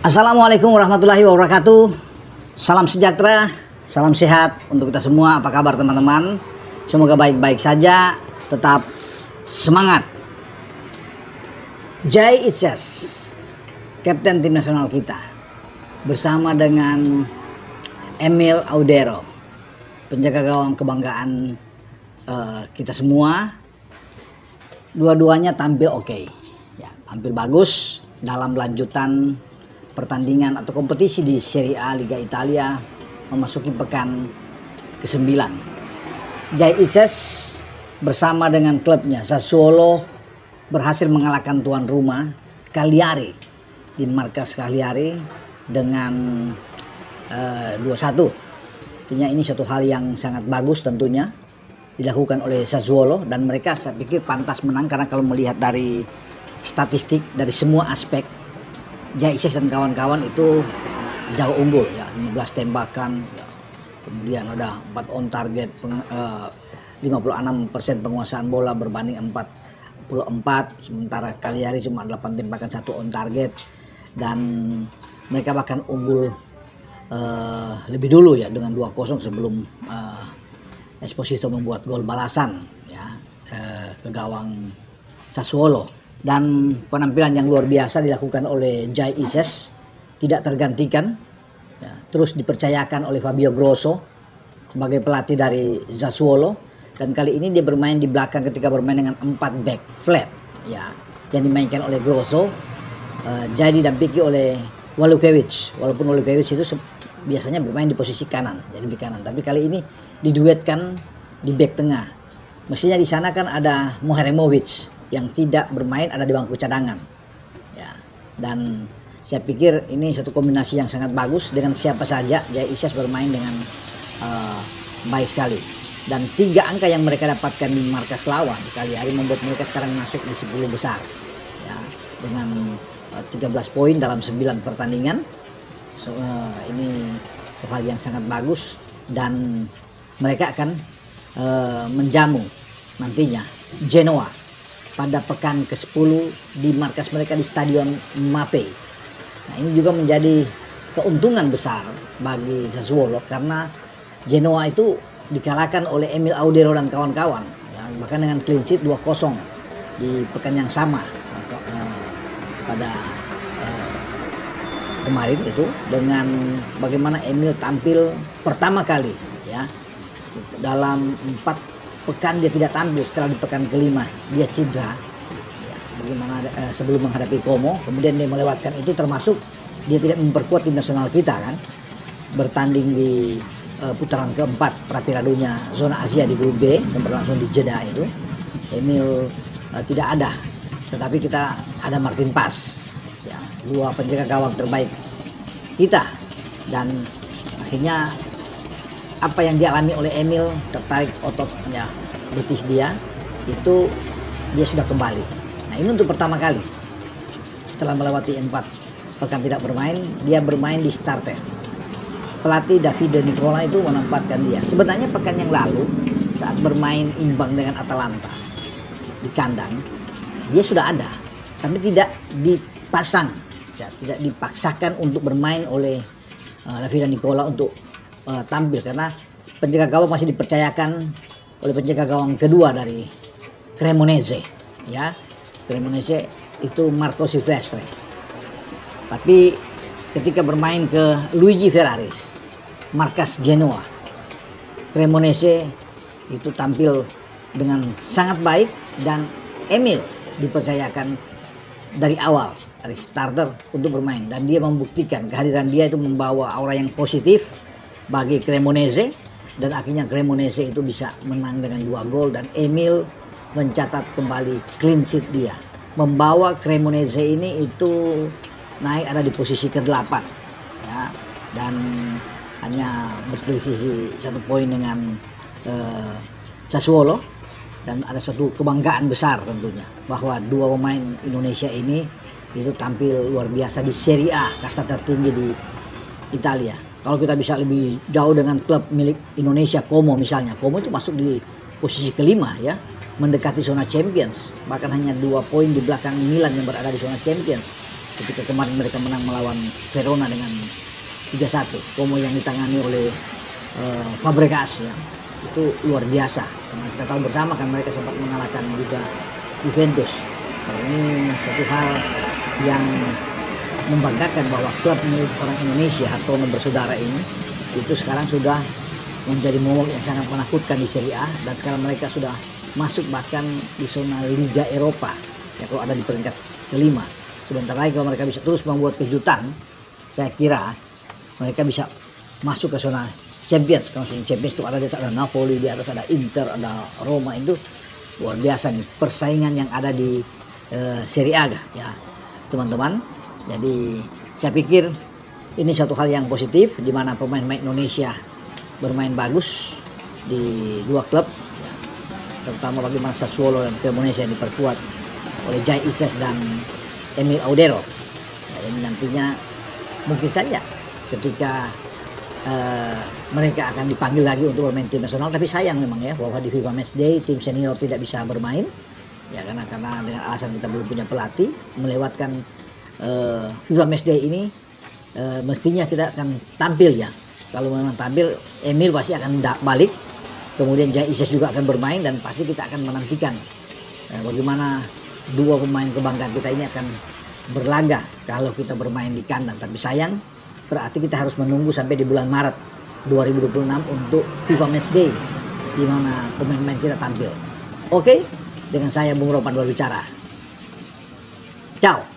Assalamualaikum warahmatullahi wabarakatuh. Salam sejahtera, salam sehat untuk kita semua. Apa kabar teman-teman? Semoga baik-baik saja, tetap semangat. Jai Isyas, Kapten tim nasional kita, bersama dengan Emil Audero, penjaga gawang kebanggaan kita semua. Dua-duanya tampil oke, ya, tampil bagus dalam lanjutan pertandingan atau kompetisi di Serie A Liga Italia memasuki pekan ke-9. Jai Isyas bersama dengan klubnya Sassuolo berhasil mengalahkan tuan rumah Cagliari di markas Cagliari dengan 2-1. Artinya ini suatu hal yang sangat bagus tentunya dilakukan oleh Sassuolo, dan mereka saya pikir pantas menang karena kalau melihat dari statistik dari semua aspek, Jai Isyas dan kawan-kawan itu jauh unggul ya, 15 tembakan ya. Kemudian ada 4 on target, 56% penguasaan bola berbanding 44, sementara Cagliari cuma 8 tembakan 1 on target, dan mereka bahkan unggul lebih dulu ya dengan 2-0 sebelum Esposito membuat gol balasan ya ke gawang Sassuolo. Dan penampilan yang luar biasa dilakukan oleh Jai Isyas, tidak tergantikan ya, terus dipercayakan oleh Fabio Grosso sebagai pelatih dari Sassuolo, dan kali ini dia bermain di belakang ketika bermain dengan 4 back flat ya, yang dimainkan oleh Grosso. Jadi didampingi oleh Walukiewicz, walaupun Walukiewicz itu biasanya bermain di posisi kanan, jadi di kanan, tapi kali ini diduetkan di back tengah. Mestinya di sana kan ada Muharemovic yang tidak bermain, ada di bangku cadangan ya, dan saya pikir ini satu kombinasi yang sangat bagus. Dengan siapa saja Jai Isyas bermain dengan baik sekali, dan 3 angka yang mereka dapatkan di markas lawan kali hari membuat mereka sekarang masuk di 10 besar ya, dengan 13 poin dalam 9 pertandingan. Ini hal yang sangat bagus, dan mereka akan menjamu nantinya Genoa pada pekan ke-10 di markas mereka di Stadion Mapei. Nah, ini juga menjadi keuntungan besar bagi Sassuolo karena Genoa itu dikalahkan oleh Emil Audero dan kawan-kawan ya, bahkan dengan clean sheet 2-0 di pekan yang sama pada kemarin itu, dengan bagaimana Emil tampil pertama kali ya, dalam 4 pekan dia tidak tampil. Setelah di pekan ke-5 dia cedera ya, bagaimana sebelum menghadapi Como, kemudian dia melewatkan itu, termasuk dia tidak memperkuat tim nasional kita kan, bertanding di putaran keempat Prapiadunya zona Asia di grup B yang berlangsung di Jeddah itu. Emil tidak ada, tetapi kita ada Martin Paz ya, 2 penjaga gawang terbaik kita, dan akhirnya apa yang dialami oleh Emil, tertarik ototnya, betis dia itu, dia sudah kembali. Nah, ini untuk pertama kali setelah melewati 4 pekan tidak bermain, dia bermain di starter. Pelatih Davide Nicola itu menempatkan dia. Sebenarnya pekan yang lalu saat bermain imbang dengan Atalanta di kandang, dia sudah ada, tapi tidak dipasang ya, tidak dipaksakan untuk bermain oleh Davide Nicola untuk tampil, karena penjaga gawang masih dipercayakan oleh penjaga gawang kedua dari Cremonese ya. Cremonese itu Marco Silvestre. Tapi ketika bermain ke Luigi Ferraris, markas Genoa, Cremonese itu tampil dengan sangat baik, dan Emil dipercayakan dari awal, dari starter untuk bermain, dan dia membuktikan kehadiran dia itu membawa aura yang positif bagi Cremonese, dan akhirnya Cremonese itu bisa menang dengan 2 gol, dan Emil mencatat kembali clean sheet dia, membawa Cremonese ini itu naik ada di posisi ke-8 ya, dan hanya berselisih 1 poin dengan Sassuolo, dan ada suatu kebanggaan besar tentunya bahwa 2 pemain Indonesia ini itu tampil luar biasa di Serie A, kasta tertinggi di Italia. Kalau kita bisa lebih jauh dengan klub milik Indonesia, Como misalnya, Como itu masuk di posisi ke-5 ya, mendekati zona Champions, bahkan hanya 2 poin di belakang Milan yang berada di zona Champions. ketika kemarin mereka menang melawan Verona dengan 3-1. Como yang ditangani oleh Fabregas ya, itu luar biasa. Karena kita tahu bersama kan mereka sempat mengalahkan juga Juventus. Nah, ini satu hal yang membanggakan bahwa klub milik orang Indonesia atau bersaudara ini itu sekarang sudah menjadi momok yang sangat menakutkan di Serie A, dan sekarang mereka sudah masuk bahkan di zona Liga Eropa ya, kalau ada di peringkat kelima. Sebentar lagi kalau mereka bisa terus membuat kejutan, saya kira mereka bisa masuk ke zona Champions. Kalau Champions itu ada di atas ada Napoli, di atas ada Inter, ada Roma. Itu luar biasa nih persaingan yang ada di Serie A ya teman-teman. Jadi saya pikir ini satu hal yang positif, di mana pemain-pemain Indonesia bermain bagus di dua klub ya, terutama bagaimana Sassuolo dan Cremonese yang diperkuat oleh Jai Ices dan Emil Audero. Nah, ini nantinya mungkin saja ketika mereka akan dipanggil lagi untuk bermain tim nasional, tapi sayang memang ya bahwa di FIFA Matchday tim senior tidak bisa bermain ya, karena dengan alasan kita belum punya pelatih. Melewatkan FIFA Matchday ini mestinya kita akan tampil ya. Kalau memang tampil, Emil pasti akan balik, kemudian Jai Ises juga akan bermain, dan pasti kita akan menantikan bagaimana dua pemain kebanggaan kita ini akan berlaga kalau kita bermain di kandang. Tapi sayang, berarti kita harus menunggu sampai di bulan Maret 2026 untuk FIFA Matchday, di mana pemain-pemain kita tampil. Oke, dengan saya Bung Ropan berbicara. Ciao.